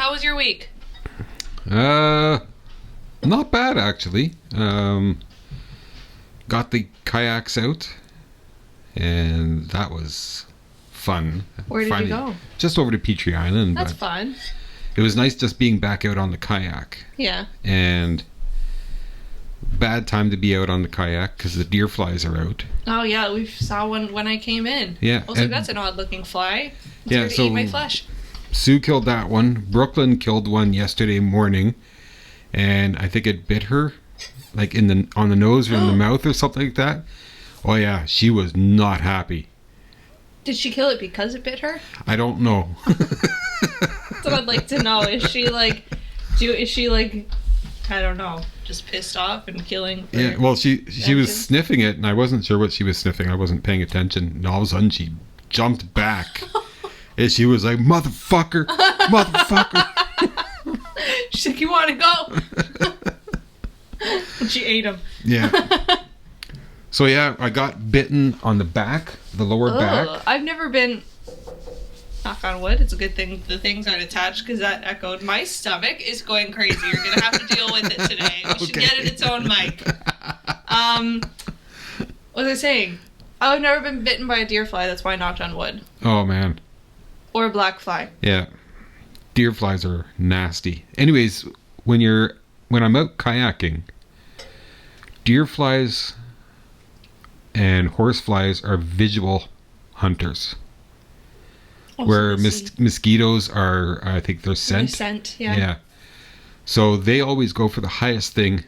How was your week? Not bad actually. Got the kayaks out, and that was fun. Where did you go? Just over to Petrie Island. That's fun. It was nice just being back out on the kayak. Yeah. And bad time to be out on the kayak because the deer flies are out. Oh yeah, we saw one when I came in. Yeah. I was like, that's an odd looking fly. It's yeah, here to so eat my flesh. Sue killed that one. Brooklyn killed one yesterday morning, and I think it bit her, like on the nose or in the mouth or something like that. Oh yeah, she was not happy. Did she kill it because it bit her? I don't know. That's what I'd like to know. Is she like, I don't know, just pissed off and killing? Yeah, well, she was sniffing it, and I wasn't sure what she was sniffing. I wasn't paying attention, and all of a sudden she jumped back, and she was like, "Motherfucker, motherfucker!" She's like, "You want to go?" And she ate him. Yeah. So yeah, I got bitten on the back, the lower back. I've never been. Knock on wood. It's a good thing the things aren't attached because that echoed. My stomach is going crazy. You're gonna have to deal with it today. We should get it its own mic. What was I saying? I've never been bitten by a deer fly. That's why I knocked on wood. Oh man. Or a black fly. Yeah. Deer flies are nasty. Anyways, when I'm out kayaking, deer flies and horse flies are visual hunters. Where mosquitoes are, I think they're scent. They're scent, yeah. Yeah. So they always go for the highest thing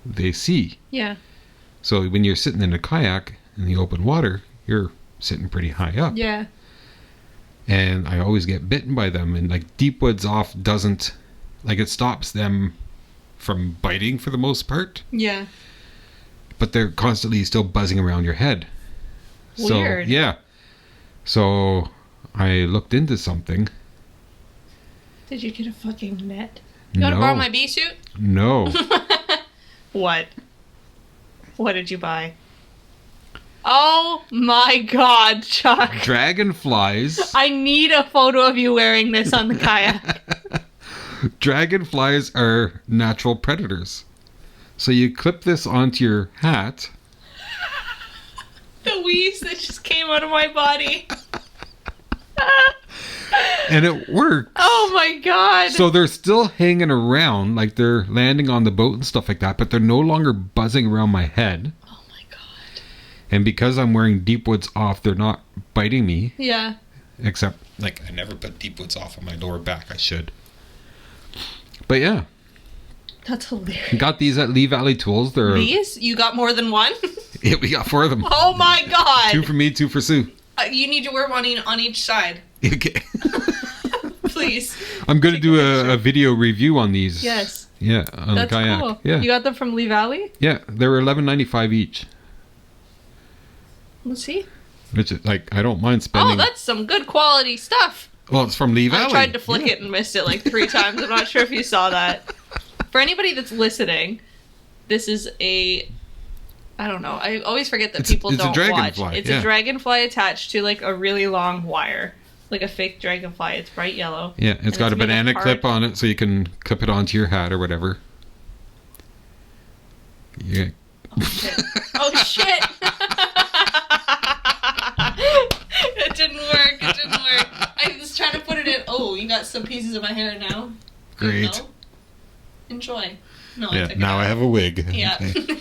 they see. Yeah. So when you're sitting in a kayak in the open water, you're sitting pretty high up. Yeah. And I always get bitten by them. And like deep woods off doesn't, like it stops them from biting for the most part. Yeah. But they're constantly still buzzing around your head. Weird. So, yeah. So I looked into something. Did you get a fucking net? You want to borrow my bee suit? No. What? What did you buy? Oh my god, Chuck. Dragonflies. I need a photo of you wearing this on the kayak. Dragonflies are natural predators. So you clip this onto your hat. The wheeze that just came out of my body. And it works. Oh my god. So they're still hanging around, like they're landing on the boat and stuff like that, but they're no longer buzzing around my head. Oh my god. And because I'm wearing deep woods off, they're not biting me. Yeah. Except, like, I never put deep woods off on my lower back. I should. But yeah. That's hilarious. Got these at Lee Valley Tools. They're these? You got more than one? Yeah, we got 4 of them. Oh my god. 2 for me, 2 for Sue. You need to wear one on each side. Okay. Please. I'm going to do a video review on these. Yes. Yeah, on the kayak. Cool. Yeah. You got them from Lee Valley? Yeah, they were $11.95 each. Let's see. Which is, like, I don't mind spending. Oh, that's some good quality stuff. Well, it's from Lee Valley. I tried to flick it and missed it like 3 times. I'm not sure if you saw that. For anybody that's listening, this is I don't know. I always forget that people don't watch. It's a dragonfly attached to like a really long wire. Like a fake dragonfly. It's bright yellow. Yeah, it's got a banana clip on it so you can clip it onto your hat or whatever. Yeah. Oh shit. Oh shit. It didn't work. I was trying to put it in. Oh, you got some pieces of my hair now. Great. No? Enjoy. No, yeah, now I have a wig. Yeah. Okay.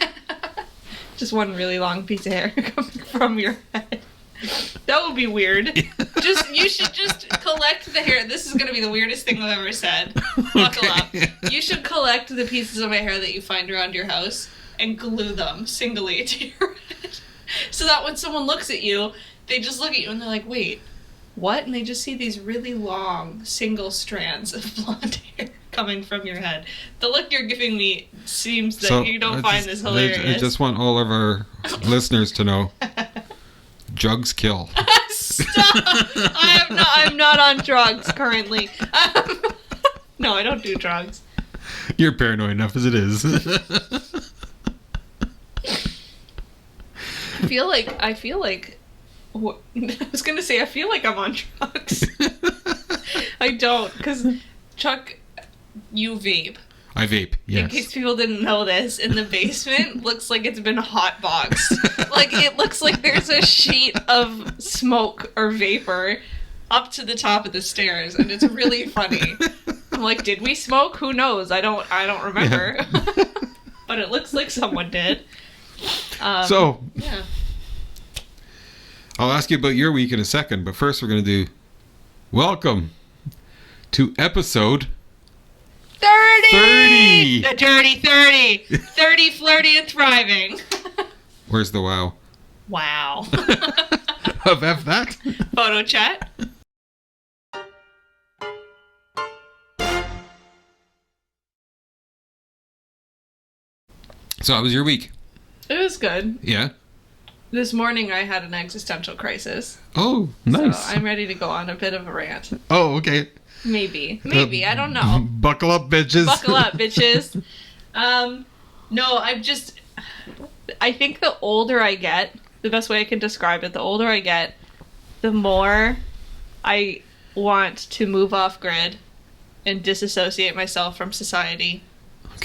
Just one really long piece of hair coming from your head. That would be weird. You should just collect the hair. This is gonna be the weirdest thing I've ever said. Buckle up. You should collect the pieces of my hair that you find around your house and glue them singly to your head. So that when someone looks at you, they just look at you and they're like, wait, what? And they just see these really long single strands of blonde hair coming from your head. The look you're giving me seems that you don't find this hilarious. I just want all of our listeners to know, drugs kill. Stop! I'm not on drugs currently. No, I don't do drugs. You're paranoid enough as it is. I feel like I fwas gonna say I feel like I'm on drugs. I don't, because Chuck, you vape. I vape, yes. In case people didn't know this, in the basement looks like it's been hotboxed. Like, it looks like there's a sheet of smoke or vapor up to the top of the stairs, and it's really funny. I'm like, did we smoke? Who knows? I don't remember. Yeah. But it looks like someone did. Yeah. I'll ask you about your week in a second, but first we're going to do welcome to episode 30! The dirty 30! 30, flirty, and thriving. Where's the wow? Wow. Of F that? Photo chat. So how was your week? It was good. Yeah? This morning I had an existential crisis. Oh, nice. So I'm ready to go on a bit of a rant. Oh, okay. Maybe, I don't know. Buckle up, bitches. Buckle up, bitches. No, I think the older I get, the best way I can describe it, the older I get, the more I want to move off grid and disassociate myself from society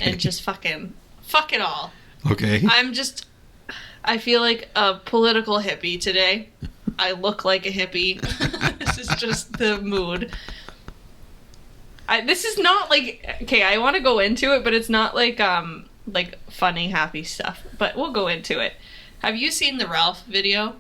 and just fuck it all. Okay. I feel like a political hippie today. I look like a hippie. This is just the mood. This is not like, okay, I want to go into it, but it's not like funny, happy stuff. But we'll go into it. Have you seen the Ralph video?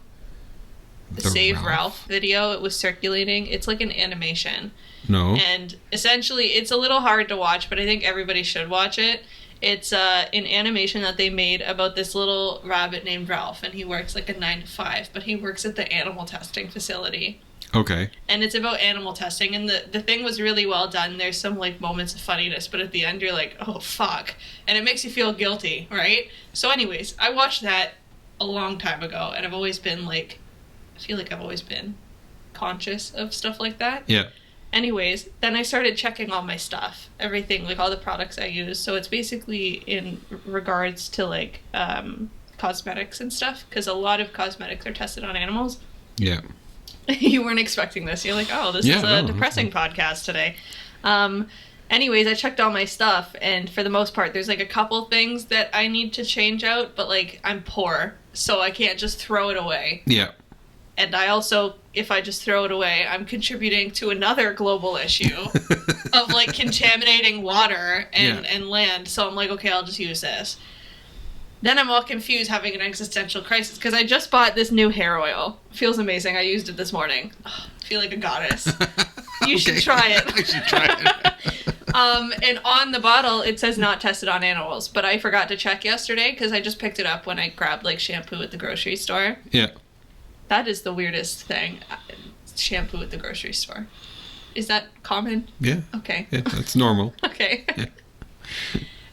The Save Ralph video? It was circulating. It's like an animation. No. And essentially, it's a little hard to watch, but I think everybody should watch it. It's an animation that they made about this little rabbit named Ralph, and he works like a 9 to 5, but he works at the animal testing facility. Okay. And it's about animal testing, and the thing was really well done. There's some like moments of funniness, but at the end you're like, oh fuck, and it makes you feel guilty, right? So anyways, I watched that a long time ago, and I've always been like, I feel like I've always been conscious of stuff like that. Yeah. Anyways, then I started checking all my stuff, everything, like all the products I use. So it's basically in regards to like cosmetics and stuff, because a lot of cosmetics are tested on animals. Yeah. You weren't expecting this. You're like, oh, this is a depressing podcast today. Anyways, I checked all my stuff, and for the most part, there's like a couple things that I need to change out, but like I'm poor, so I can't just throw it away. Yeah. And I also, if I just throw it away, I'm contributing to another global issue of like contaminating water and land. So I'm like, okay, I'll just use this. Then I'm all confused, having an existential crisis, because I just bought this new hair oil. Feels amazing. I used it this morning. Oh, I feel like a goddess. You should try it. I should try it. And on the bottle, it says not tested on animals. But I forgot to check yesterday, because I just picked it up when I grabbed like shampoo at the grocery store. Yeah. That is the weirdest thing. Shampoo at the grocery store. Is that common? Yeah. Okay. Yeah, that's normal. Okay. Yeah.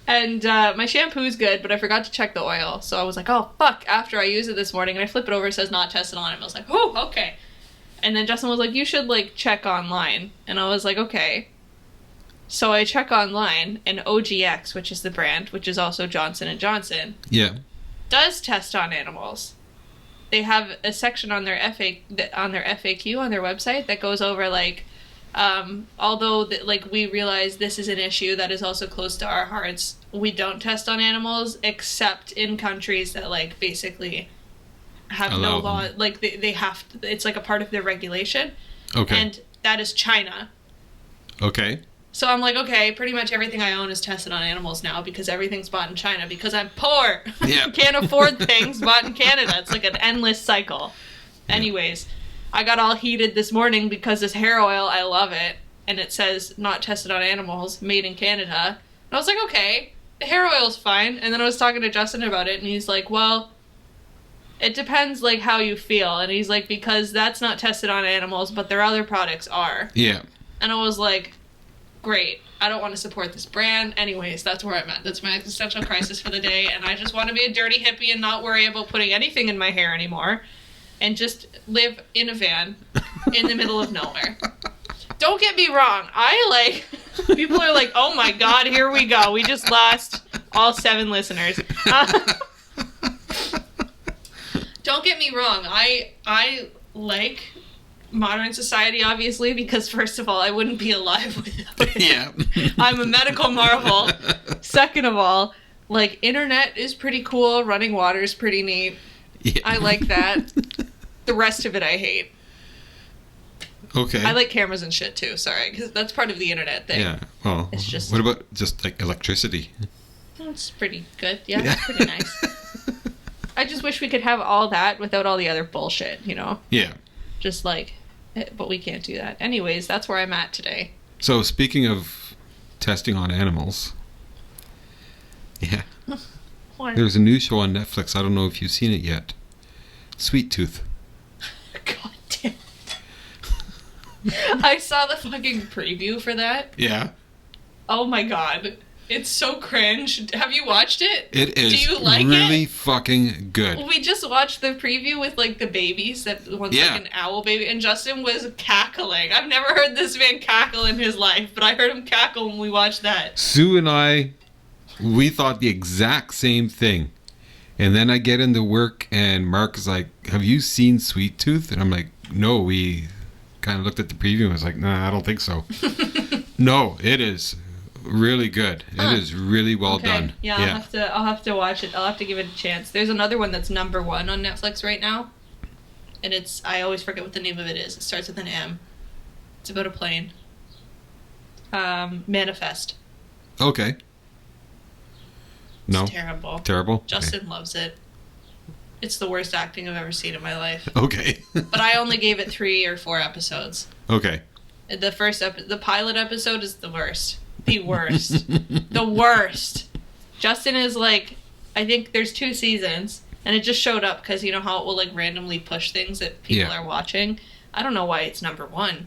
And my shampoo's good, but I forgot to check the oil. So I was like, oh, fuck, after I use it this morning. And I flip it over, it says not tested on it. I was like, oh, okay. And then Justin was like, you should, like, check online. And I was like, okay. So I check online, and OGX, which is the brand, which is also Johnson & Johnson, Yeah. does test on animals. They have a section on their FAQ on their website that goes over, like, although we realize this is an issue that is also close to our hearts, we don't test on animals except in countries that like basically have no law. Like they have to, it's like a part of their regulation. Okay. And that is China. Okay. So I'm like, okay, pretty much everything I own is tested on animals now because everything's bought in China because I'm poor. Yeah. Can't afford things bought in Canada. It's like an endless cycle. Yeah. Anyways, I got all heated this morning because this hair oil, I love it, and it says not tested on animals, made in Canada. And I was like, okay, the hair oil's fine. And then I was talking to Justin about it, and he's like, well, it depends, like, how you feel. And he's like, because that's not tested on animals, but their other products are. Yeah. And I was like, great. I don't want to support this brand. Anyways, that's where I'm at. That's my existential crisis for the day, and I just want to be a dirty hippie and not worry about putting anything in my hair anymore. And just live in a van in the middle of nowhere. Don't get me wrong. People are like, oh my god, here we go. We just lost all 7 listeners. Don't get me wrong. I like modern society, obviously, because first of all, I wouldn't be alive without it. Yeah. I'm a medical marvel. Second of all, like, internet is pretty cool. Running water is pretty neat. Yeah. I like that. The rest of it I hate. Okay. I like cameras and shit too, sorry, because that's part of the internet thing. Yeah, well, It's just... what about just, like, electricity? It's pretty good. Yeah, it's pretty nice. I just wish we could have all that without all the other bullshit, you know? Yeah. Just like, but we can't do that. Anyways, that's where I'm at today. So, speaking of testing on animals, yeah, What? there's a new show on Netflix. I don't know if you've seen it yet. Sweet Tooth. God damn. I saw the fucking preview for that. Yeah. Oh my god. It's so cringe. Have you watched it? It is Do you like really it? fucking good. We just watched the preview with, like, the babies. That one's Yeah. like an owl baby. And Justin was cackling. I've never heard this man cackle in his life, but I heard him cackle when we watched that. Sue and I, we thought the exact same thing. And then I get into work and Mark is like, have you seen Sweet Tooth? And I'm like, no, we kind of looked at the preview and was like, nah, I don't think so. No, it is really good. It is really well done. Yeah, I'll have to watch it. I'll have to give it a chance. There's another one that's #1 on Netflix right now. And I always forget what the name of it is. It starts with an M. It's about a plane. Manifest. Okay. No. It's terrible. Terrible? Justin loves it. It's the worst acting I've ever seen in my life. Okay. But I only gave it 3 or 4 episodes. Okay. The pilot episode is the worst. The worst. The worst. Justin is like, I think there's 2 seasons, and it just showed up because you know how it will, like, randomly push things that people are watching. I don't know why it's #1.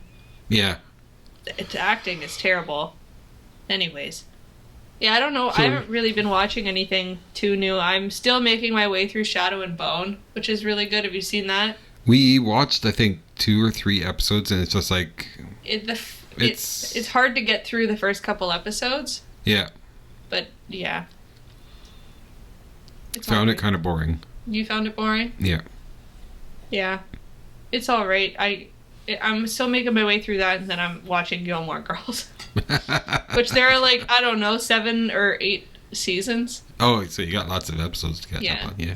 Yeah. Its acting is terrible. Anyways. Yeah, I don't know. So, I haven't really been watching anything too new. I'm still making my way through Shadow and Bone, which is really good. Have you seen that? We watched, I think, 2 or 3 episodes, and it's just like... It's hard to get through the first couple episodes. Yeah. But, yeah. Found it kind of boring. You found it boring? Yeah. Yeah. It's alright. I'm still making my way through that, and then I'm watching Gilmore Girls. Which there are, like, I don't know, 7 or 8 seasons. Oh, so you got lots of episodes to catch up on. Yeah.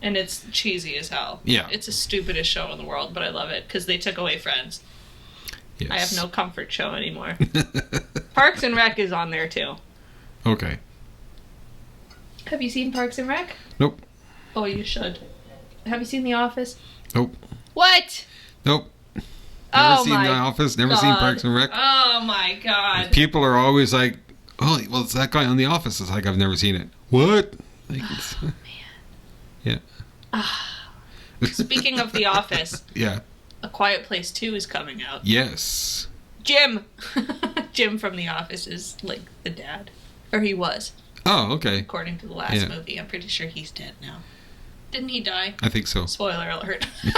And it's cheesy as hell. Yeah. It's the stupidest show in the world, but I love it because they took away Friends. Yes. I have no comfort show anymore. Parks and Rec is on there too. Okay. Have you seen Parks and Rec? Nope. Oh, you should. Have you seen The Office? Nope. What? Nope. Never seen The Office, never seen God. Parks and Rec. Oh my god. People are always like, oh, well, it's that guy on The Office. It's like, I've never seen it. What? Like, Oh, man. Yeah. Speaking of The Office, Yeah. A Quiet Place 2 is coming out. Yes. Jim! Jim from The Office is, like, the dad. Or he was, Oh, okay. according to the last movie. I'm pretty sure he's dead now. Didn't he die? I think so. Spoiler alert. You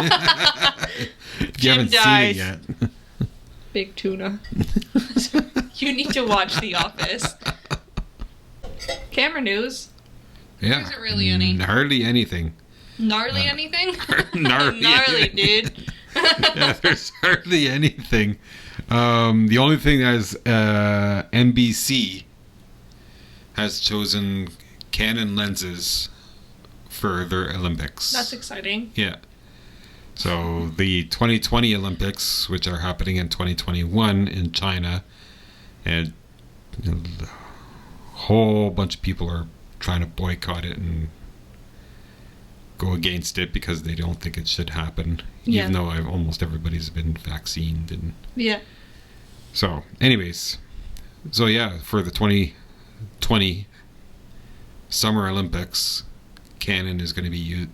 Jim haven't dies. seen it yet. Big tuna. You need to watch The Office. Camera news. Yeah. There isn't really any. Hardly anything. Gnarly anything? Gnarly dude. Yeah, there's hardly anything. The only thing is NBC has chosen Canon lenses for their Olympics. That's exciting. Yeah. So the 2020 Olympics, which are happening in 2021 in China, and a whole bunch of people are trying to boycott it and go against it because they don't think it should happen, even though almost everybody's been vaccinated. And yeah. so, anyways, so yeah, for the 2020 Summer Olympics, Canon is going to be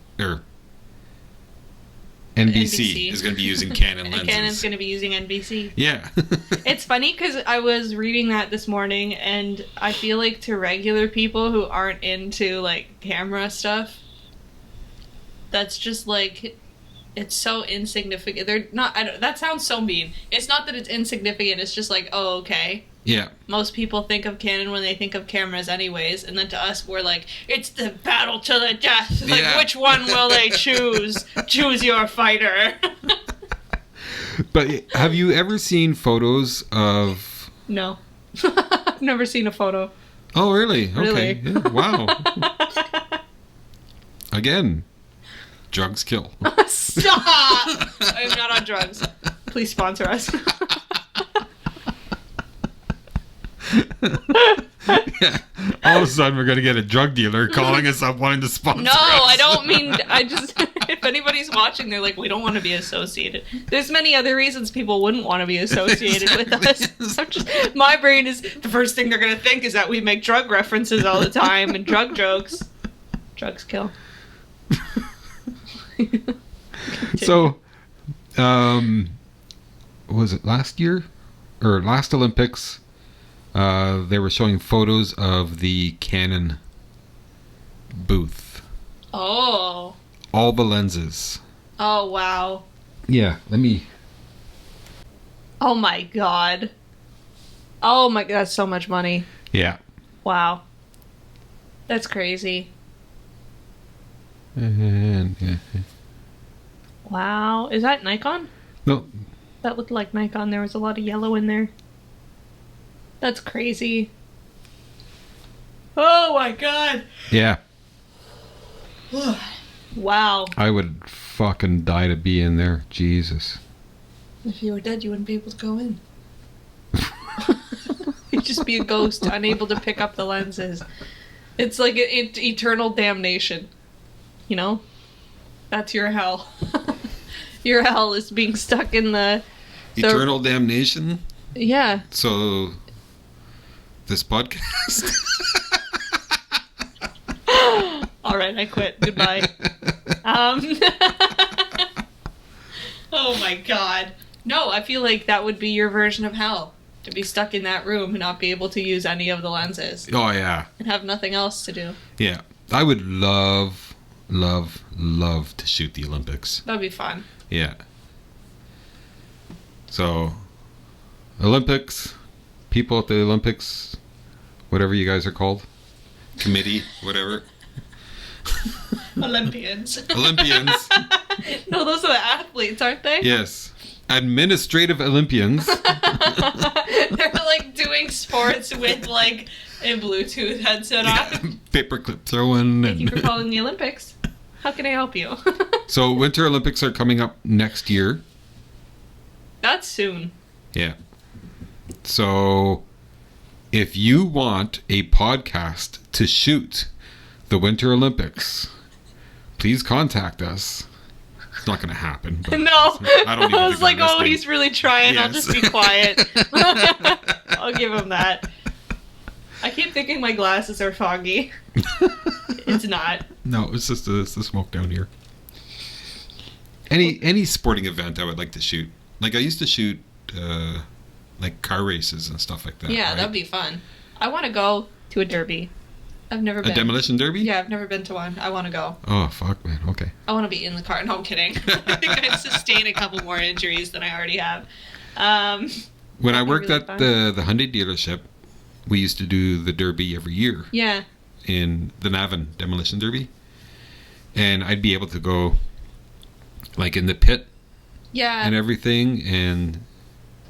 NBC is going to be using Canon lenses. Canon's going to be using NBC. Yeah. It's funny because I was reading that this morning, and I feel like to regular people who aren't into, like, camera stuff, that's just, like, it's so insignificant. They're not, that sounds so mean. It's not that it's insignificant, it's just like, oh, okay. Yeah. Most people think of Canon when they think of cameras anyways, and then to us, we're like, it's the battle to the death. Like, which one will they choose? Choose your fighter. But have you ever seen photos of... No. I've never seen a photo. Oh, really? Okay. Really? Yeah, wow. Again, drugs kill. Stop! I'm not on drugs. Please sponsor us. Yeah. All of a sudden, we're going to get a drug dealer calling us up wanting to sponsor No, us. I don't mean... I just... If anybody's watching, they're like, we don't want to be associated. There's many other reasons people wouldn't want to be associated with us. My brain is... The first thing they're going to think is that we make drug references all the time and drug jokes. Drugs kill. So, was it last year? Or last Olympics... they were showing photos of the Canon booth. Oh. All the lenses. Oh, wow. Yeah, let me... Oh, my God. Oh, my God. That's so much money. Yeah. Wow. That's crazy. And, yeah. Wow. Is that Nikon? No. That looked like Nikon. There was a lot of yellow in there. That's crazy. Oh my God. Yeah. Wow. I would fucking die to be in there. Jesus. If you were dead, you wouldn't be able to go in. You'd just be a ghost, unable to pick up the lenses. It's like eternal damnation. You know? That's your hell. Your hell is being stuck in the... Eternal damnation? Yeah. So... This podcast? All right, I quit. Goodbye. Oh my God. No, I feel like that would be your version of hell. To be stuck in that room and not be able to use any of the lenses. Oh, yeah. And have nothing else to do. Yeah. I would love to shoot the Olympics. That'd be fun. Yeah. So, Olympics, people at the Olympics, whatever you guys are called, committee, whatever. Olympians. Olympians. No, those are the athletes, aren't they? Yes. Administrative Olympians. They're like doing sports with like a Bluetooth headset on. Paperclip throwing. Thank you for calling the Olympics. How can I help you? So Winter Olympics are coming up next year. That's soon. Yeah. So if you want a podcast to shoot the Winter Olympics, please contact us. It's not going to happen. But No. I don't even I was think like, I'm oh, listening. he's really trying. I'll Yes. just be quiet. I'll give him that. I keep thinking my glasses are foggy. It's not. No, it's just the smoke down here. Any sporting event I would like to shoot. Like I used to shoot like car races and stuff like that. Yeah, right? that'd be fun. I want to go to a derby. I've never been. A demolition derby? Yeah, I've never been to one. I want to go. Oh, fuck, man. Okay. I want to be in the car. No, I'm kidding. I think I'd sustain a couple more injuries than I already have. When I that'd be worked really at fun. the Hyundai dealership, we used to do the derby every year Yeah. in the Navan demolition derby. And I'd be able to go like in the pit Yeah. and everything and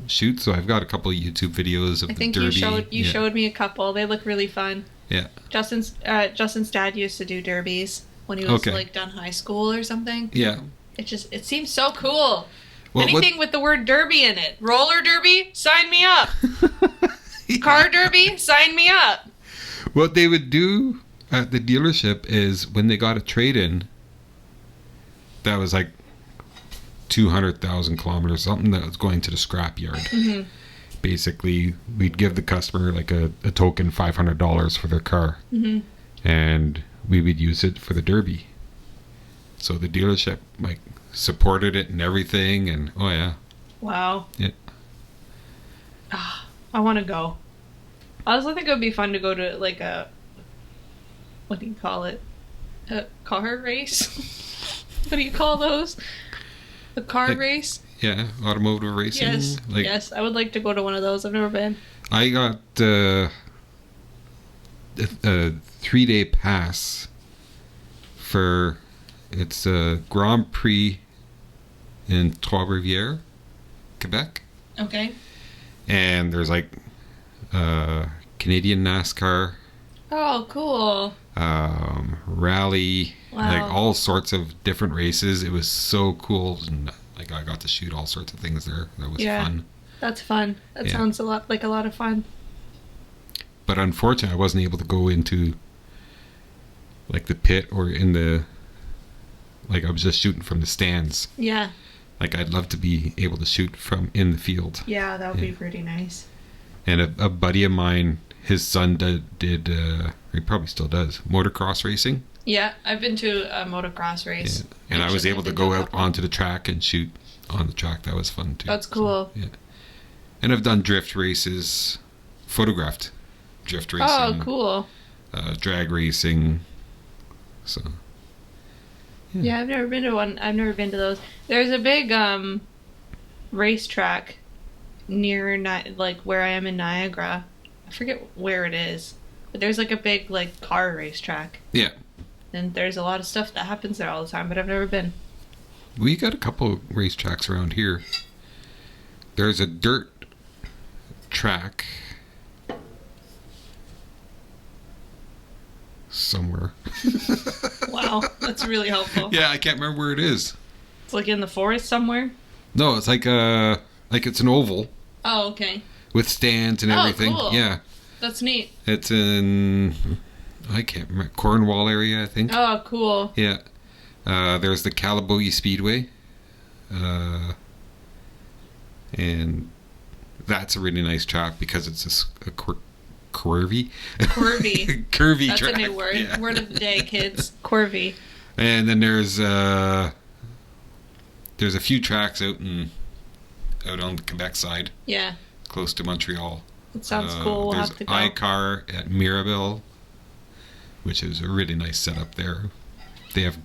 shoot. So I've got a couple of YouTube videos of I the think derby. you Yeah. showed me a couple. They look really fun. Yeah. Justin's dad used to do derbies when he was Okay. like done high school or something. Yeah. It seems so cool. Well, Anything with the word derby in it. Roller derby, sign me up. Car derby, sign me up. What they would do at the dealership is when they got a trade-in that was like 200,000 kilometers, something that was going to the scrap yard. Mm-hmm. Basically, we'd give the customer like a token $500 for their car. Mm-hmm. And we would use it for the derby. So the dealership like supported it and everything, and oh yeah. Wow. Yeah. I want to go. I also think it would be fun to go to like a, what do you call it? A car race? What do you call those? A car Like- race? Yeah, automotive racing. Yes. Like Yes, I would like to go to one of those. I've never been. I got a 3-day pass for it's a Grand Prix in Trois-Rivières, Quebec. Okay. And there's like Canadian NASCAR, Oh, cool. rally, Wow. like all sorts of different races. It was so cool, and like I got to shoot all sorts of things there. That was fun. That's fun. That Yeah. sounds a lot of fun. But unfortunately, I wasn't able to go into like the pit or in the, like I was just shooting from the stands. Yeah. Like I'd love to be able to shoot from in the field. Yeah, that would be pretty nice. And a buddy of mine, his son did he probably still does, motocross racing. Yeah, I've been to a motocross race. Yeah. And I was able to go out onto the track and shoot on the track. That was fun too. That's cool. So, yeah. And I've done drift races, photographed drift racing. Oh, cool. Drag racing. So. Yeah, I've never been to one. I've never been to those. There's a big racetrack near like where I am in Niagara. I forget where it is, but there's like a big like car racetrack. Yeah. And there's a lot of stuff that happens there all the time, but I've never been. We got a couple racetracks around here. There's a dirt track somewhere. Wow, that's really helpful. Yeah, I can't remember where it is. It's like in the forest somewhere. No, it's like it's an oval Oh, okay. with stands and Oh, everything. cool. Yeah, That's neat. it's in, I can't remember, Cornwall area, I think. Oh, cool. Yeah. There's the Calabogie Speedway. And that's a really nice track because it's a curvy. Corvy. Curvy That's track. a new word. Yeah. Word of the day, kids. Corvy. And then there's a few tracks out on the Quebec side, Yeah, close to Montreal. it sounds cool. We'll There's have to go. iCar at Mirabel, which is a really nice setup there. They have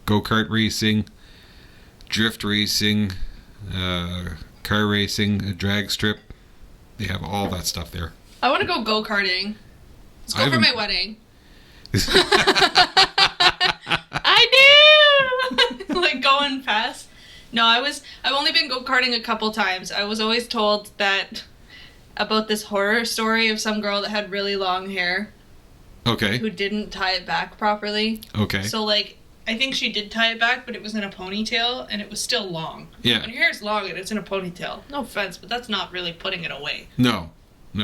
go-kart racing, drift racing, car racing, a drag strip. They have all that stuff there. I want to go go-karting. Let's go I for my haven't- wedding. I do! Like going fast. No, I've only been go-karting a couple times. I was always told that about this horror story of some girl that had really long hair Okay. who didn't tie it back properly. Okay. So like I think she did tie it back, but it was in a ponytail and it was still long. Yeah. When your hair's long and it's in a ponytail, no offense, but that's not really putting it away. No.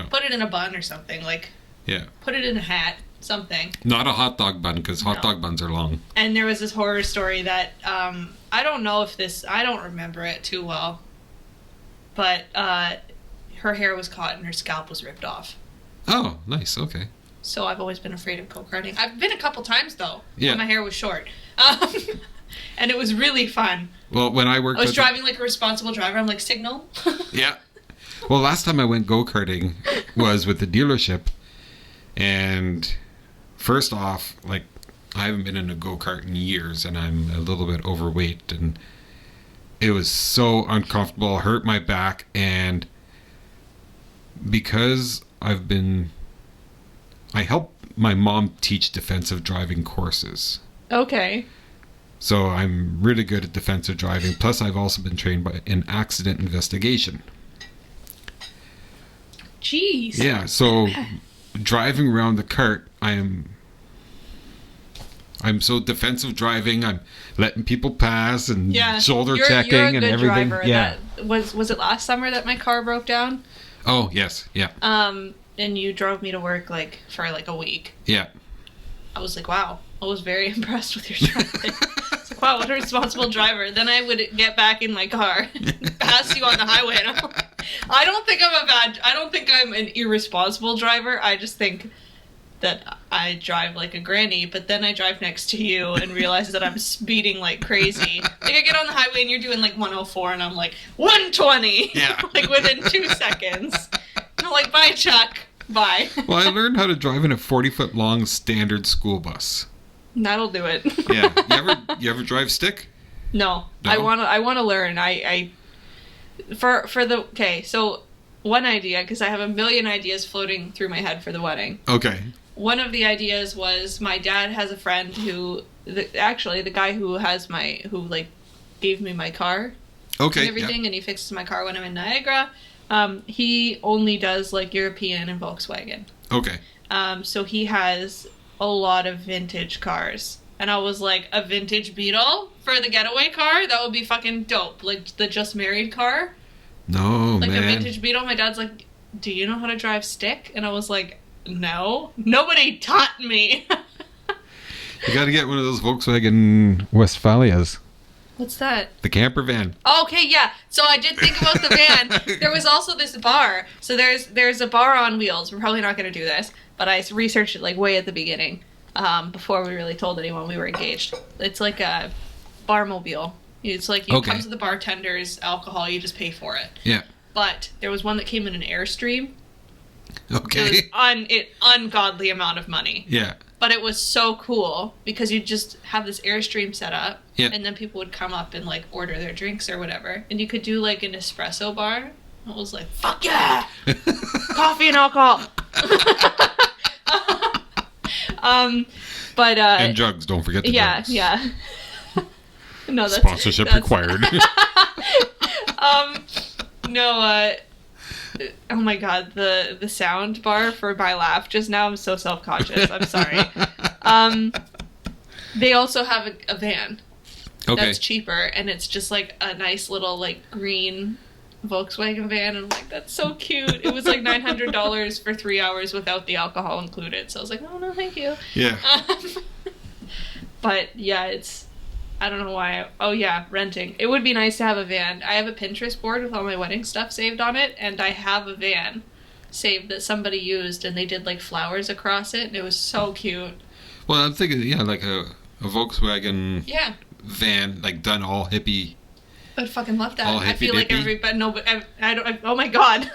Put it in a bun or something, like Yeah. put it in a hat, something. Not a hot dog bun, because hot No. dog buns are long. And there was this horror story that I don't know if I don't remember it too well, but her hair was caught and her scalp was ripped off. Oh, nice. Okay. So I've always been afraid of go-karting. I've been a couple times though, Yeah. when my hair was short. And it was really fun. Well, when I worked I was at driving like a responsible driver. I'm like, signal. Yeah. Well, last time I went go-karting was with the dealership. And first off, like, I haven't been in a go-kart in years, and I'm a little bit overweight, and it was so uncomfortable, hurt my back, and because I helped my mom teach defensive driving courses. Okay. So I'm really good at defensive driving. Plus, I've also been trained in accident investigation. Jeez. Yeah, so driving around the cart, I'm so defensive driving. I'm letting people pass and Yeah. shoulder You're checking a and good everything. driver. Yeah. That, was it last summer that my car broke down? Oh, yes. Yeah. And you drove me to work like for like a week. Yeah. I was like, wow. I was very impressed with your driving. It's like, wow, what a responsible driver. Then I would get back in my car, pass you on the highway, and I'm like, I don't think I'm an irresponsible driver. I just think that I drive like a granny, but then I drive next to you and realize that I'm speeding like crazy. Like I get on the highway and you're doing like 104 and I'm like 120. Yeah. Like within 2 seconds. And I'm like, bye, Chuck. Bye. Well, I learned how to drive in a 40-foot long standard school bus. That'll do it. Yeah. You ever drive stick? No. No? I want to learn. So one idea, because I have a million ideas floating through my head for the wedding. Okay. One of the ideas was my dad has a friend who, the guy who gave me my car, Okay. and everything, and he fixes my car when I'm in Niagara. He only does like European and Volkswagen. Okay. So he has a lot of vintage cars. And I was like, a vintage Beetle for the getaway car? That would be fucking dope. Like the just married car. No, like man. A vintage Beetle. My dad's like, do you know how to drive stick? And I was like, no. Nobody taught me. You gotta get one of those Volkswagen Westphalias. What's that? The camper van. Okay, yeah. So I did think about the van. There was also this bar. So there's a bar on wheels. We're probably not going to do this, but I researched it like way at the beginning, before we really told anyone we were engaged. It's like a barmobile. It's like it comes with the bartender's alcohol. You just pay for it. Yeah. But there was one that came in an Airstream. Okay. It was ungodly amount of money. Yeah. But it was so cool because you just have this Airstream set up, yeah. and then people would come up and like order their drinks or whatever, and you could do like an espresso bar. I was like, fuck yeah, coffee and alcohol. And drugs. Don't forget the drugs. Yeah. No, that's sponsorship required. Oh my god, the sound bar for my laugh just now, I'm so self-conscious. I'm sorry. They also have a van that's cheaper, and it's just like a nice little like green Volkswagen van, and I'm like, that's so cute. It was like $900 for 3 hours without the alcohol included, so I was like, oh no, thank you. Yeah. But yeah, I don't know why. Oh yeah, renting. It would be nice to have a van. I have a Pinterest board with all my wedding stuff saved on it, and I have a van saved that somebody used, and they did like flowers across it, and it was so cute. Well, I'm thinking, like a Volkswagen van, like done all hippie. I'd fucking love that. All I feel like hippie-dippy? everybody. No, but I don't. Oh my god.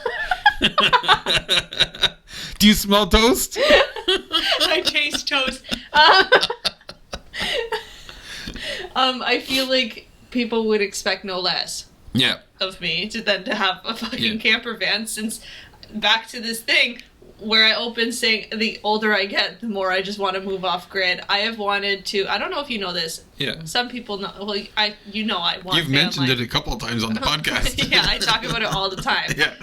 Do you smell toast? I taste toast. I feel like people would expect no less. Yeah. Of me than to have a fucking camper van, since back to this thing where I opened saying the older I get, the more I just want to move off grid. I have wanted to. I don't know if you know this. Yeah. Some people know. Well, I want. You've mentioned it a couple of times on the podcast. Yeah, I talk about it all the time. Yeah.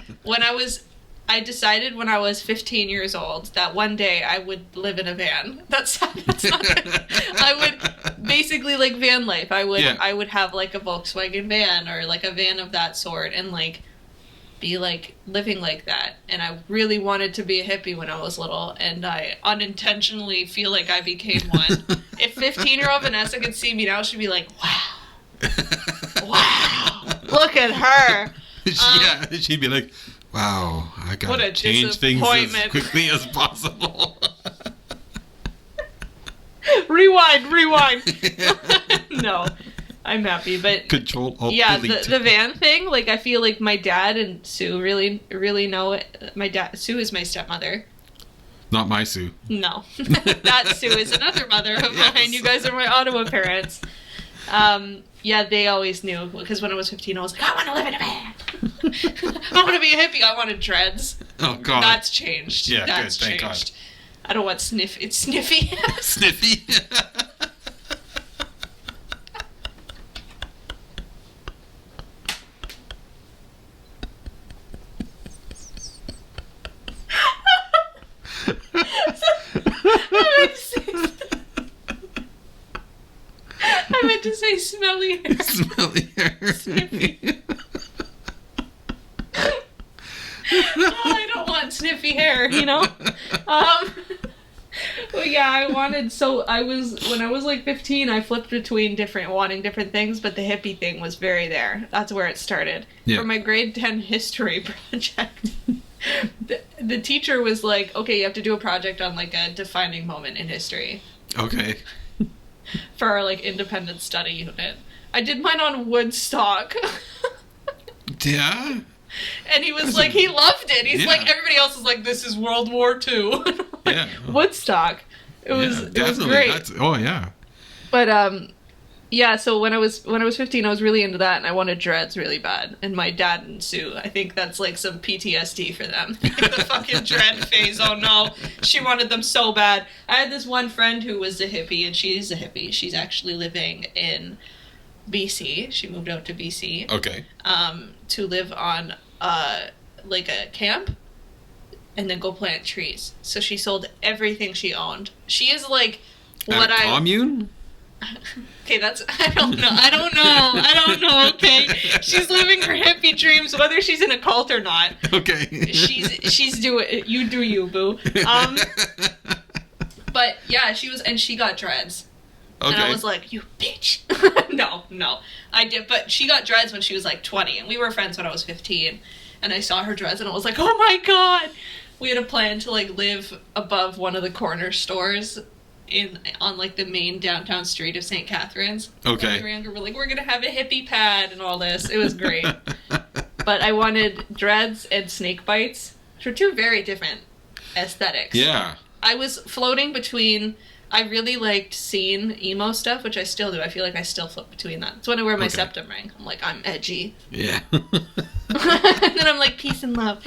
I decided when I was 15 years old that one day I would live in a van. That's not, I would basically like van life. I would have like a Volkswagen van or like a van of that sort, and like be like living like that. And I really wanted to be a hippie when I was little, and I unintentionally feel like I became one. If 15-year-old Vanessa could see me now, she'd be like, wow, look at her. She'd be like, wow, I gotta change things as quickly as possible. Rewind. No, I'm happy, but Control Alt Delete. The van thing. Like, I feel like my dad and Sue really know it. Sue is my stepmother. Not my Sue. No, that Sue is another mother of mine. You guys are my Ottawa parents. Yeah, they always knew, because when I was 15, I was like, I want to live in a van. I want to be a hippie. I wanted dreads. Oh, God. That's changed. Yeah, that's good. Thank changed. God. I don't want Sniffy. It's Sniffy. Sniffy. I meant to say smelly hair. Smelly hair. Sniffy. I don't want sniffy hair, you know? Well, yeah, when I was like 15, I flipped between wanting different things, but the hippie thing was very there. That's where it started. Yeah. For my grade 10 history project, the teacher was like, okay, you have to do a project on like a defining moment in history. Okay. For our like independent study unit. I did mine on Woodstock. Yeah? And he was like, he loved it. He's like, everybody else is like, this is World War II. Like, yeah. Woodstock. It was great. Yeah. But yeah, so when I was 15, I was really into that, and I wanted dreads really bad. And my dad and Sue, I think that's like some PTSD for them. The fucking dread phase. Oh no, she wanted them so bad. I had this one friend who was a hippie, and she's a hippie. She's actually living in BC. She moved out to BC. Okay. To live on like a camp and then go plant trees. So she sold everything she owned. She is like what I commune? Okay, that's I don't know, okay? She's living her hippie dreams whether she's in a cult or not. Okay. She's doing you do you, boo. But yeah, she got dreads. Okay. And I was like, you bitch. No. I did, but she got dreads when she was like 20, and we were friends when I was 15. And I saw her dreads, and I was like, oh my god. We had a plan to like live above one of the corner stores on like the main downtown street of St. Catharines. Okay. When we were younger, we're like, we're gonna have a hippie pad and all this. It was great. But I wanted dreads and snake bites, which are two very different aesthetics. Yeah. I was floating between. I really liked scene emo stuff, which I still do. I feel like I still flip between that. It's when I wear my septum ring. I'm like, I'm edgy. Yeah. And then I'm like, peace and love.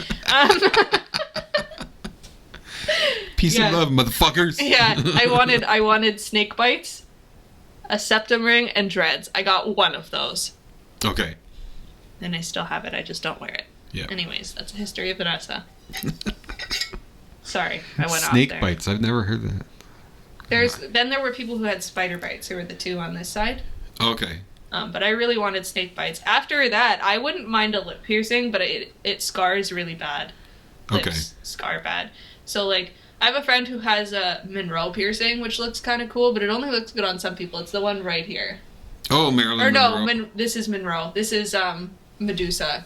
Peace and love, motherfuckers. Yeah, I wanted snake bites, a septum ring, and dreads. I got one of those. Okay. And I still have it. I just don't wear it. Yeah. Anyways, that's the history of Vanessa. Sorry, I went off there. Snake bites. I've never heard that. Then there were people who had spider bites, who were the two on this side. Okay. But I really wanted snake bites. After that, I wouldn't mind a lip piercing, but it scars really bad. Lips scar bad. So, like, I have a friend who has a Monroe piercing, which looks kind of cool, but it only looks good on some people. It's the one right here. Oh, Marilyn Monroe. Or no, this is Monroe. This is Medusa.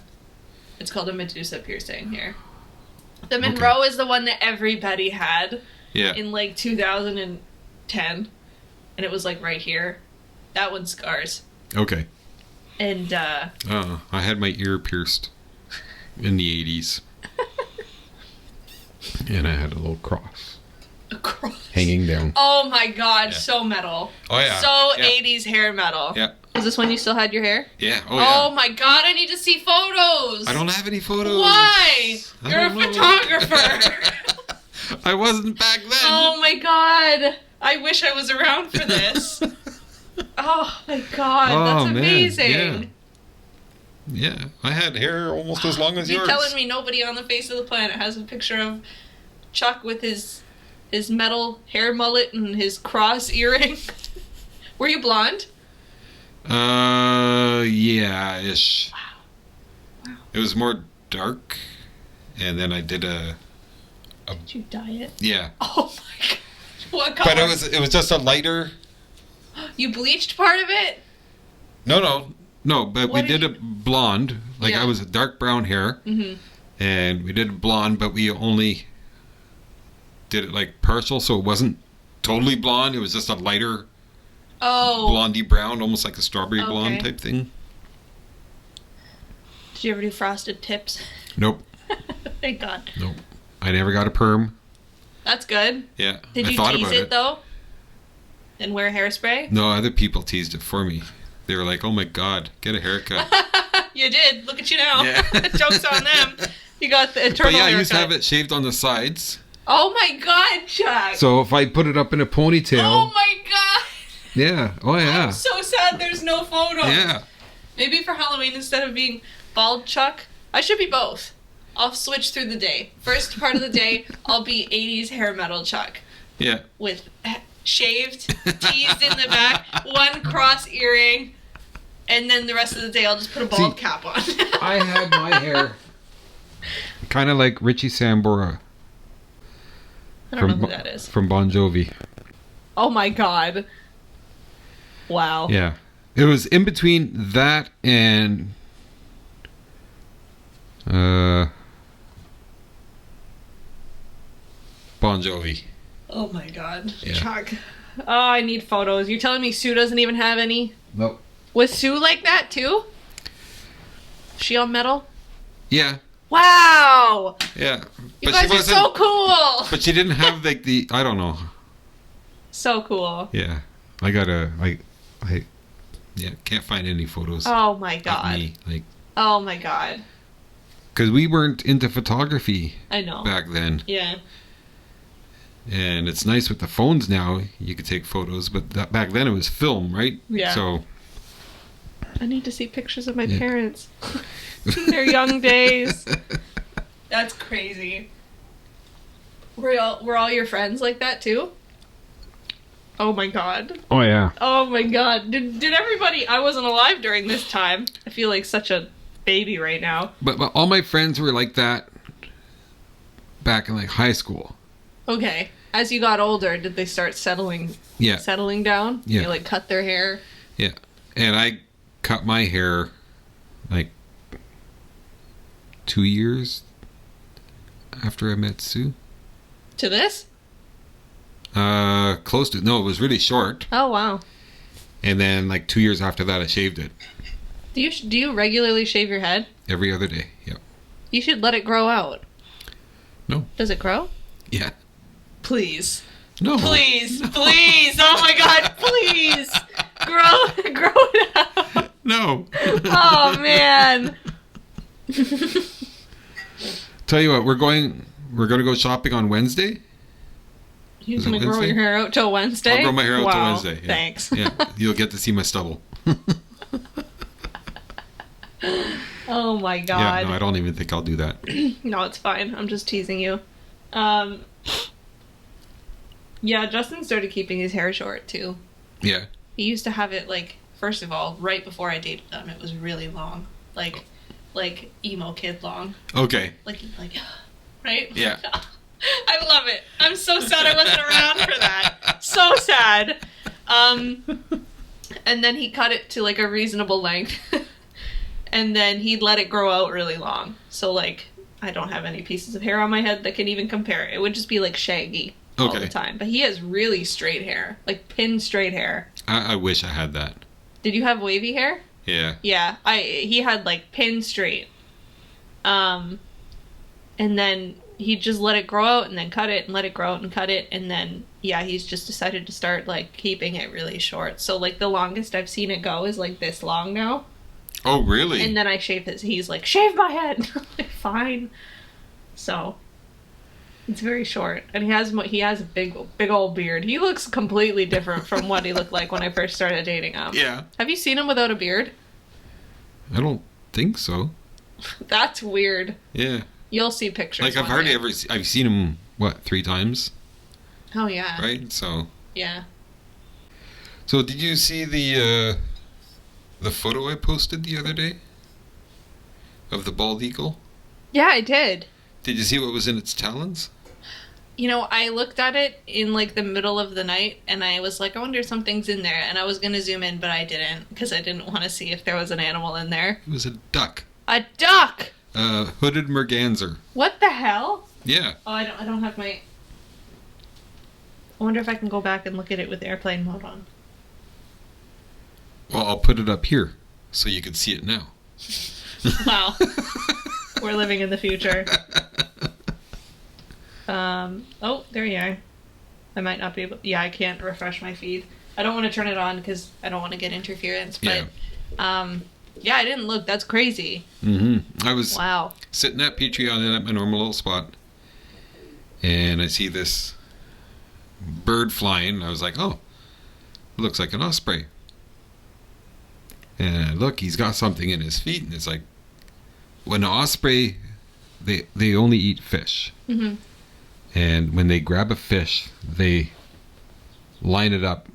It's called a Medusa piercing here. The Monroe is the one that everybody had. Yeah. In, like, 2010. And it was, like, right here. That one scars. Okay. And, I had my ear pierced in the 80s. And I had a little cross. A cross? Hanging down. Oh my god, so metal. Oh yeah. So 80s hair metal. Yeah. Was this when you still had your hair? Yeah. Oh yeah. Oh my god, I need to see photos. I don't have any photos. Why? You're a photographer. I wasn't back then. Oh my god. I wish I was around for this. Oh my god, that's amazing. Yeah, I had hair almost as long as yours. You're telling me nobody on the face of the planet has a picture of Chuck with his metal hair mullet and his cross earring? Were you blonde? Yeah-ish. Wow. It was more dark, and then I did a... Did you dye it? Yeah. Oh my god. What color? But it was just a lighter... You bleached part of it? No, but we did a blonde. Like, I was a dark brown hair. Mm-hmm. And we did a blonde, but we only did it, like, partial, so it wasn't totally blonde. It was just a lighter blondie brown, almost like a strawberry blonde type thing. Did you ever do frosted tips? Nope. Thank God. Nope. I never got a perm. That's good. Yeah. Did you tease it, though? And wear hairspray? No, other people teased it for me. They were like, oh my god, get a haircut. You did. Look at you now. Yeah. Joke's on them. You got the eternal But yeah, haircut. I used to have it shaved on the sides. Oh my god, Chuck. So if I put it up in a ponytail. Oh my god. Yeah. Oh yeah. I'm so sad there's no photos. Yeah. Maybe for Halloween, instead of being bald Chuck, I should be both. I'll switch through the day. First part of the day, I'll be 80s hair metal Chuck. Yeah. With shaved, teased in the back, one cross earring, and then the rest of the day I'll just put a bald cap on. I had my hair kind of like Richie Sambora. I don't know who that is. From Bon Jovi. Oh my god. Wow. Yeah. It was in between that and Bon Jovi. Oh my god. Yeah. Chuck. Oh, I need photos. You're telling me Sue doesn't even have any? Nope. Was Sue like that too? She on metal? Yeah. Wow. Yeah. You guys are so cool. But she didn't have like the, I don't know. So cool. Yeah. I gotta, can't find any photos. Oh my god. Of me, like. Oh my god. Because we weren't into photography. I know. Back then. Yeah. And it's nice with the phones now. You could take photos, but back then it was film, right? Yeah. So I need to see pictures of my parents. In their young days. That's crazy. Were all your friends like that too? Oh my god. Oh yeah. Oh my god. Did everybody... I wasn't alive during this time. I feel like such a baby right now. But all my friends were like that back in like high school. Okay. As you got older, did they start settling down? Yeah. You like cut their hair? Yeah. And I cut my hair like 2 years after I met Sue. To this? Close to. No, it was really short. Oh, wow. And then like 2 years after that, I shaved it. Do you regularly shave your head? Every other day. Yep. You should let it grow out. No. Does it grow? Yeah. Please. No. Please. Please. Oh my god, please. Grow it out. No. Oh, man. Tell you what, we're going to go shopping on Wednesday. You're going to grow your hair out till Wednesday? I'll grow my hair out till Wednesday. Yeah. Thanks. Yeah, you'll get to see my stubble. Oh my god. Yeah, no, I don't even think I'll do that. No, it's fine. I'm just teasing you. Yeah, Justin started keeping his hair short too. Yeah. He used to have it like, first of all, right before I dated him, it was really long. Like emo kid long. Okay. Like right? Yeah. I love it. I'm so sad I wasn't around for that. So sad. And then he cut it to like a reasonable length. And then he'd let it grow out really long. So like, I don't have any pieces of hair on my head that can even compare. It would just be like shaggy all the time. But he has really straight hair. Like pin straight hair. I wish I had that. Did you have wavy hair? Yeah. Yeah. He had like pin straight. And then he'd just let it grow out and then cut it and let it grow out and cut it. And then, yeah, he's just decided to start like keeping it really short. So like the longest I've seen it go is like this long now. Oh, really? And then I shave his. He's like, shave my head. Like, fine. So it's very short, and he has a big old beard. He looks completely different from what he looked like when I first started dating him. Yeah. Have you seen him without a beard? I don't think so. That's weird. Yeah. You'll see pictures. Like I've seen him 3 times. Oh yeah. Right. So. Yeah. So did you see the photo I posted the other day of the bald eagle? Yeah, I did. Did you see what was in its talons? You know, I looked at it in like the middle of the night and I was like, I wonder if something's in there. And I was going to zoom in, but I didn't because I didn't want to see if there was an animal in there. It was a duck. A duck! Hooded merganser. What the hell? Yeah. Oh, I don't have my... I wonder if I can go back and look at it with airplane mode on. Well, I'll put it up here so you can see it now. Wow. We're living in the future. Oh, there you are. I might not be able... Yeah, I can't refresh my feed. I don't want to turn it on because I don't want to get interference. But, yeah, I didn't look. That's crazy. Mm-hmm. I was wow. Sitting at Patreon and at my normal little spot, and I see this bird flying. I was like, oh, it looks like an osprey. And look, he's got something in his feet, and it's like, when an osprey, they only eat fish. Mm-hmm. And when they grab a fish, they line it up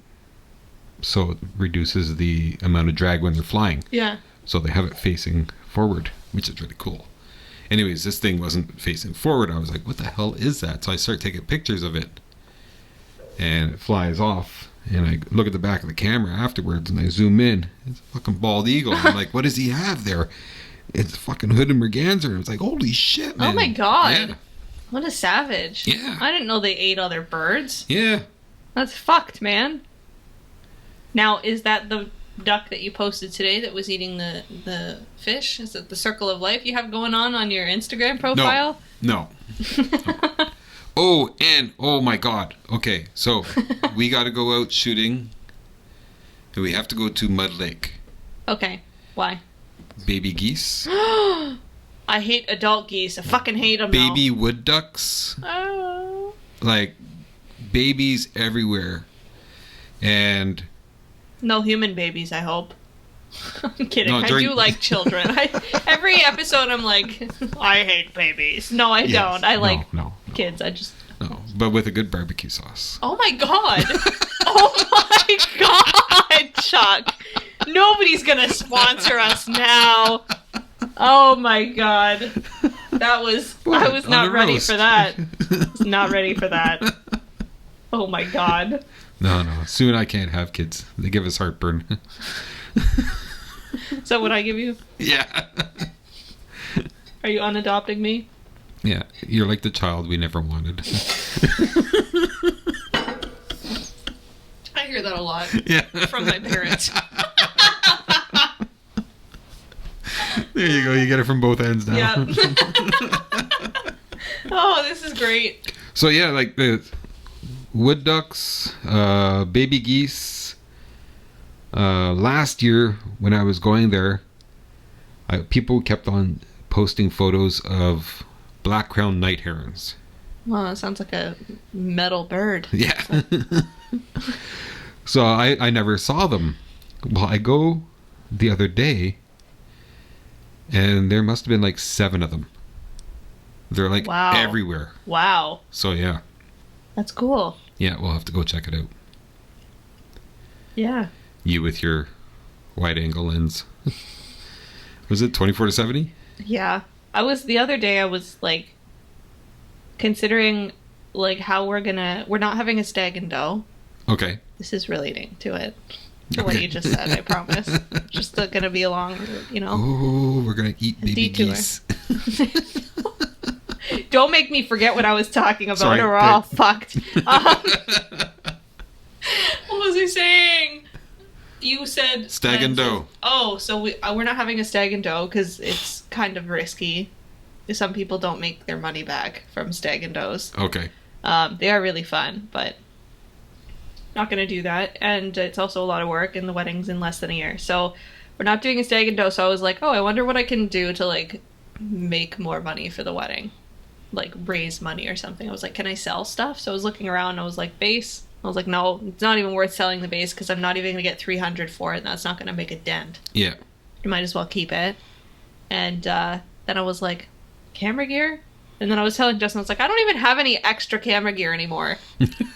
so it reduces the amount of drag when they're flying. Yeah. So they have it facing forward, which is really cool. Anyways, this thing wasn't facing forward. I was like, what the hell is that? So I start taking pictures of it, and it flies off. And I look at the back of the camera afterwards, and I zoom in. It's a fucking bald eagle. I'm like, what does he have there? It's a fucking hooded merganser. And it's like, holy shit, man. Oh my god. Yeah. What a savage. Yeah. I didn't know they ate other birds. Yeah. That's fucked, man. Now, is that the duck that you posted today that was eating the fish? Is it the circle of life you have going on your Instagram profile? No. Oh, and oh my god. Okay, so we got to go out shooting, and we have to go to Mud Lake. Okay, why? Baby geese. I hate adult geese. I fucking hate them. Baby wood ducks. Oh. Like babies everywhere, and no human babies, I hope. I'm kidding. No, I do like children. Every episode I'm like, I hate babies. No, I don't. I like kids. I just... No, but with a good barbecue sauce. Oh my god. Oh my god, Chuck. Nobody's gonna sponsor us now. Oh my god. I was not ready for that. I was not ready for that. Oh my god. No. Soon I can't have kids. They give us heartburn. Is that what I give you? Yeah. Are you unadopting me? Yeah. You're like the child we never wanted. I hear that a lot. Yeah. From my parents. There you go. You get it from both ends now. Yeah. Oh, this is great. So yeah, like the wood ducks, baby geese. Last year when I was going there, people kept on posting photos of black-crowned night herons. Well, that sounds like a metal bird. Yeah. So I never saw them. Well, I go the other day, and there must have been like 7 of them. They're like everywhere. Wow. So yeah. That's cool. Yeah, we'll have to go check it out. Yeah. You with your wide-angle lens. Was it 24-70? Yeah. The other day I was like considering like how we're not having a stag and doe. Okay. This is relating to it. To what you just said, I promise. Just gonna be a long, Oh, we're gonna eat baby detour. geese. Don't make me forget what I was talking about. Sorry, or we're all fucked. What was I saying? You said stag and doe. Oh, so we're not having a stag and doe because it's kind of risky. Some people don't make their money back from stag and does. Okay. They are really fun, but not going to do that. And it's also a lot of work, and the wedding's in less than a year. So we're not doing a stag and doe. So I was like, oh, I wonder what I can do to like make more money for the wedding, like raise money or something. I was like, can I sell stuff? So I was looking around. And I was like, base. I was like, no, it's not even worth selling the base because I'm not even going to get $300 for it. And that's not going to make a dent. Yeah. You might as well keep it. And then I was like, camera gear? And then I was telling Justin, I was like, I don't even have any extra camera gear anymore.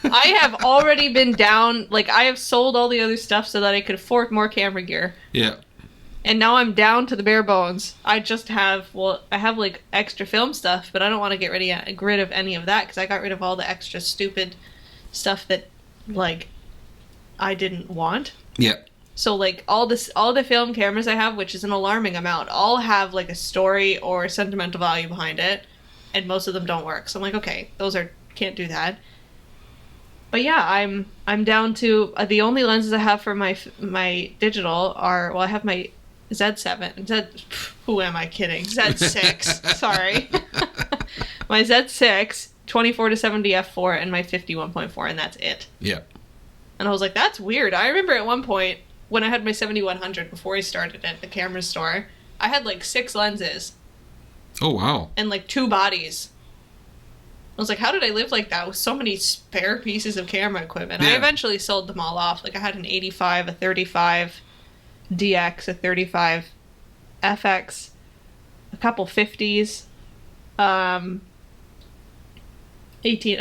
I have already been down, like, I have sold all the other stuff so that I could afford more camera gear. Yeah. And now I'm down to the bare bones. I just have, I have, like, extra film stuff, but I don't want to get rid of any of that because I got rid of all the extra stupid stuff that, like, I didn't want. Yeah. So, like, all the film cameras I have, which is an alarming amount, all have, like, a story or sentimental value behind it. And most of them don't work. So I'm like, okay, can't do that. But yeah, I'm down to, the only lenses I have for my digital are, I have my Z7, who am I kidding? Z6, sorry. My Z6, 24-70 f4, and my 51.4, and that's it. Yeah. And I was like, that's weird. I remember at one point, when I had my 7100, before I started at the camera store, I had like 6 lenses. Oh, wow. And like 2 bodies. I was like, how did I live like that with so many spare pieces of camera equipment? Yeah. I eventually sold them all off. Like I had an 85, a 35 DX, a 35 FX, a couple 50s, a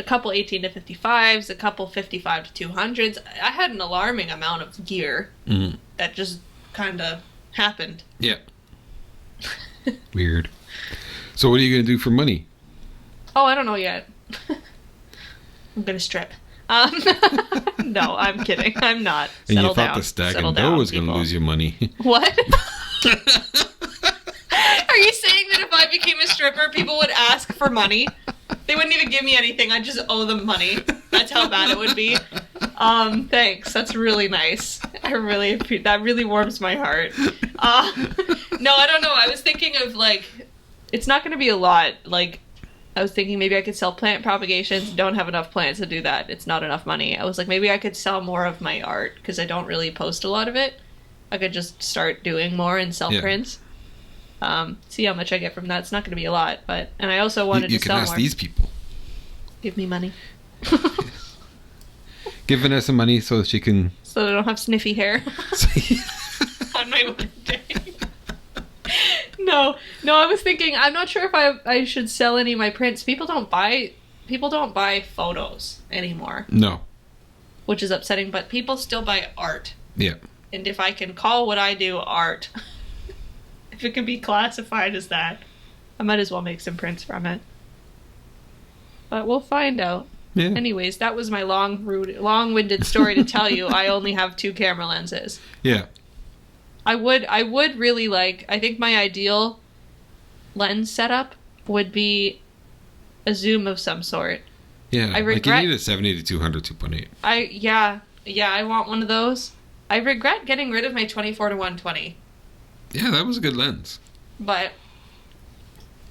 couple 18 to 55s, a couple 55 to 200s. I had an alarming amount of gear that just kind of happened. Yeah. Weird. So what are you going to do for money? Oh, I don't know yet. I'm going to strip. No, I'm kidding. I'm not. And Settle you thought down. the stag Settle and doe down, was going to people. lose you money. What? Are you saying that if I became a stripper, people would ask for money? They wouldn't even give me anything. I'd just owe them money. That's how bad it would be. Thanks. That's really nice. That really warms my heart. No, I don't know. I was thinking of, like, it's not going to be a lot. Like, I was thinking maybe I could sell plant propagations. Don't have enough plants to do that. It's not enough money. I was like, maybe I could sell more of my art because I don't really post a lot of it. I could just start doing more and sell prints. See how much I get from that. It's not going to be a lot, but and I also wanted to sell more. You can ask these people. Give me money. Give Vanessa money so she can. So I don't have sniffy hair on my my wedding. No, I was thinking, I'm not sure if I should sell any of my prints. People don't buy photos anymore. No. Which is upsetting, but people still buy art. Yeah. And if I can call what I do art, if it can be classified as that, I might as well make some prints from it. But we'll find out. Yeah. Anyways, that was my long-winded story to tell you. I only have 2 camera lenses. Yeah. I would really like, I think my ideal lens setup would be a zoom of some sort. Yeah, like you need a 70 to 200 2.8. I want one of those. I regret getting rid of my 24 to 120. Yeah, that was a good lens. But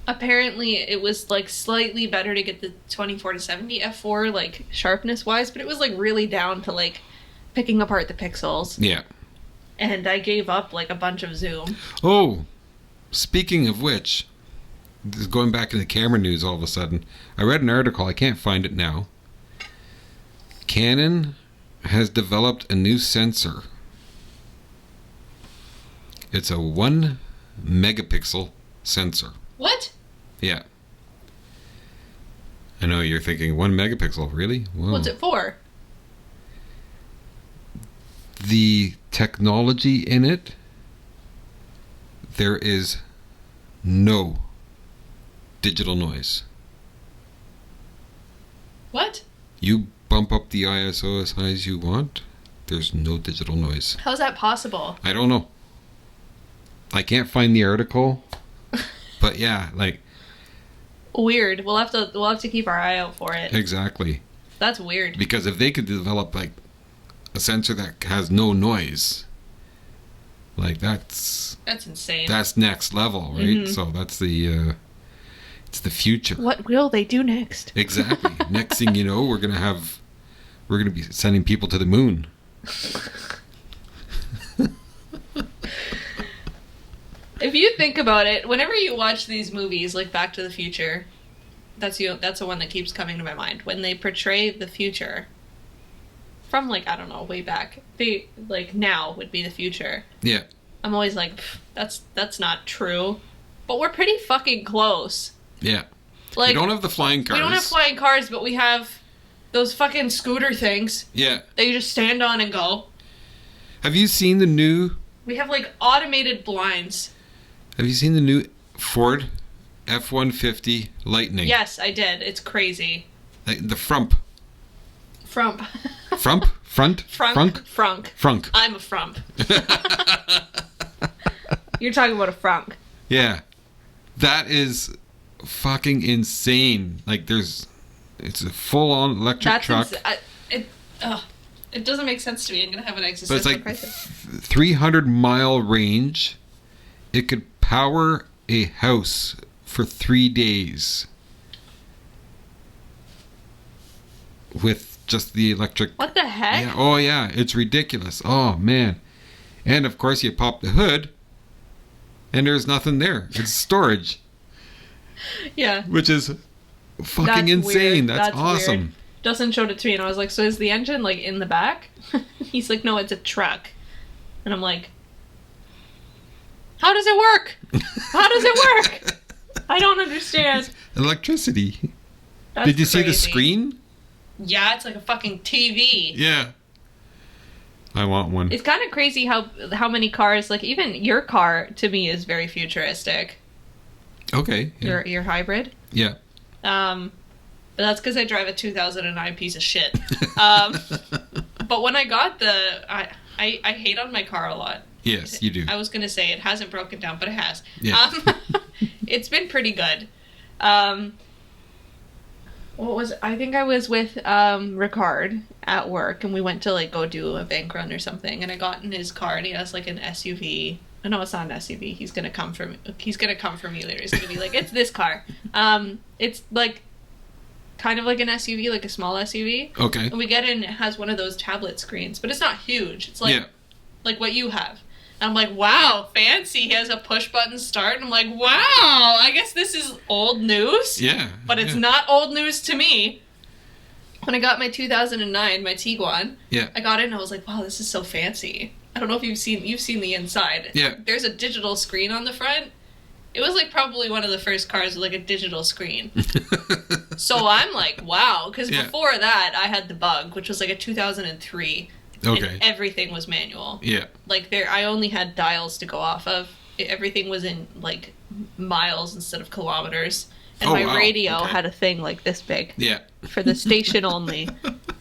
apparently it was like slightly better to get the 24 to 70 f4 like sharpness wise, but it was like really down to like picking apart the pixels. Yeah. And I gave up like a bunch of zoom. Oh, speaking of which, going back into camera news all of a sudden, I read an article, I can't find it now. Canon has developed a new sensor. It's a 1 megapixel sensor. What? Yeah. I know you're thinking 1 megapixel, really? Whoa. What's it for? The technology in it, there is no digital noise. What? You bump up the ISO as high as you want, there's no digital noise. How's that possible? I don't know. I can't find the article, but yeah, like weird. We'll have to keep our eye out for it. Exactly. That's weird. Because if they could develop like a sensor that has no noise, like that's insane. That's next level, right? Mm-hmm. So that's the it's the future. What will they do next? Exactly. Next thing you know, we're gonna be sending people to the moon. If you think about it, whenever you watch these movies like Back to the Future, that's the one that keeps coming to my mind. When they portray the future from like, I don't know, way back, they like now would be the future. Yeah. I'm always like, that's not true, but we're pretty fucking close. Yeah. Like, we don't have the flying cars. We don't have flying cars, but we have those fucking scooter things. Yeah. That you just stand on and go. Have you seen the new? We have like automated blinds. Have you seen the new Ford F-150 Lightning? Yes, I did. It's crazy. Like the frump. Frump. Frump? Front? Frunk? Frunk? Frunk. Frunk. I'm a frump. You're talking about a frunk. Yeah. That is fucking insane. Like it's a full-on electric truck. It doesn't make sense to me. I'm going to have an existential crisis. But it's like 300-mile range. It could power a house for 3 days with just the electric. What the heck? Yeah. Oh yeah, it's ridiculous. Oh man. And of course you pop the hood and there's nothing there. It's storage. Yeah. Which is fucking insane. Weird. That's awesome. Weird. Justin showed it to me and I was like, so is the engine like in the back? He's like, no, it's a truck. And I'm like, how does it work? How does it work? I don't understand. Electricity. That's Did you see crazy. the screen? Yeah, it's like a fucking TV. Yeah. I want one. It's kind of crazy how many cars, like even your car to me is very futuristic. Okay. Yeah. Your hybrid. Yeah. But that's because I drive a 2009 piece of shit. But when I got I hate on my car a lot. Yes, you do. I was going to say it hasn't broken down, but it has. Yeah. It's been pretty good. I think I was with Ricard at work, and we went to like go do a bank run or something, and I got in his car, and he has like an SUV. No, it's not an SUV. He's gonna come for me later. He's gonna be like, it's this car. It's like kind of like an SUV, like a small SUV. Okay. And we get in, it has one of those tablet screens, but it's not huge. It's like like what you have. And I'm like, wow, fancy. He has a push button start. And I'm like, wow, I guess this is old news. Yeah. But it's not old news to me. When I got my 2009, my Tiguan, I got it and I was like, wow, this is so fancy. I don't know if you've seen the inside. Yeah. There's a digital screen on the front. It was like probably one of the first cars with like a digital screen. So I'm like, wow, because before that I had the Bug, which was like a 2003. Okay. And everything was manual. Yeah. Like I only had dials to go off of. Everything was in like miles instead of kilometers. And my radio had a thing like this big. Yeah. For the station only.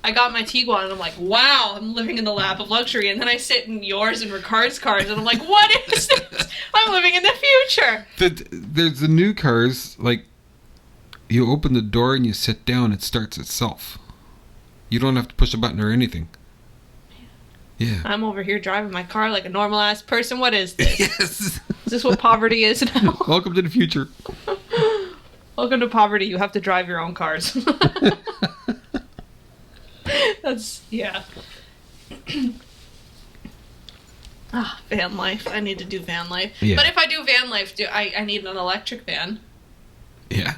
I got my Tiguan and I'm like, wow, I'm living in the lap of luxury. And then I sit in yours and Ricard's cars and I'm like, what is this? I'm living in the future. There's the new cars, like, you open the door and you sit down, it starts itself. You don't have to push a button or anything. Yeah. I'm over here driving my car like a normal ass person. What is this? Yes. Is this what poverty is now? Welcome to the future. Welcome to poverty. You have to drive your own cars. That's, yeah. Van life. I need to do van life. Yeah. But if I do van life, I need an electric van. Yeah.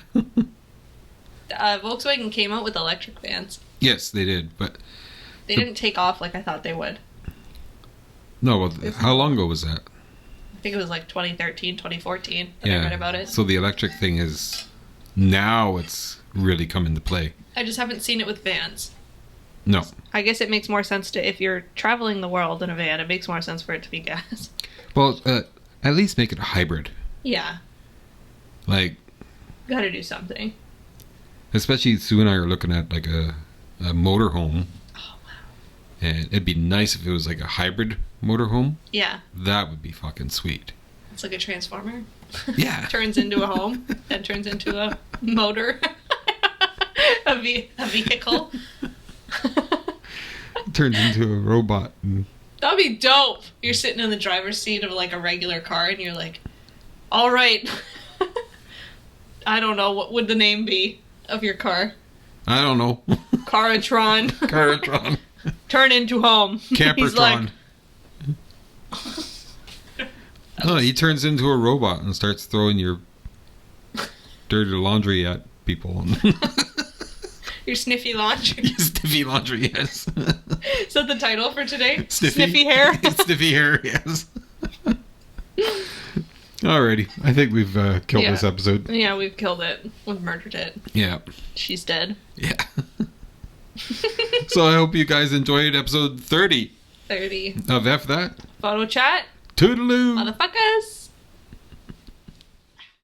Volkswagen came out with electric vans. Yes, they did, but... They didn't take off like I thought they would. No, well, how long ago was that? I think it was like 2013, 2014 that I read about it. So the electric thing is... Now it's really come into play. I just haven't seen it with vans. No. I guess it makes more sense to, if you're traveling the world in a van, it makes more sense for it to be gas. Well, at least make it a hybrid. Yeah. Like... Gotta do something. Especially Sue and I are looking at like a motorhome. Oh, wow. And it'd be nice if it was like a hybrid motorhome. Yeah. That would be fucking sweet. It's like a transformer. Yeah. Turns into a home, then turns into a motor. a vehicle. Turns into a robot. And... That'd be dope. You're sitting in the driver's seat of like a regular car and you're like, all right. I don't know, what would the name be of your car? I don't know. Caratron. Caratron. Turn into home. Campertron. Oh, he turns into a robot and starts throwing your dirty laundry at people. Your Sniffy laundry. Sniffy laundry, yes. Is that the title for today? Sniffy hair? Sniffy hair, yes. Alrighty. I think we've killed this episode. Yeah, we've killed it. We've murdered it. Yeah. She's dead. Yeah. So I hope you guys enjoyed episode 30. 30. Of F That. Photo chat. Toodaloo. Motherfuckers.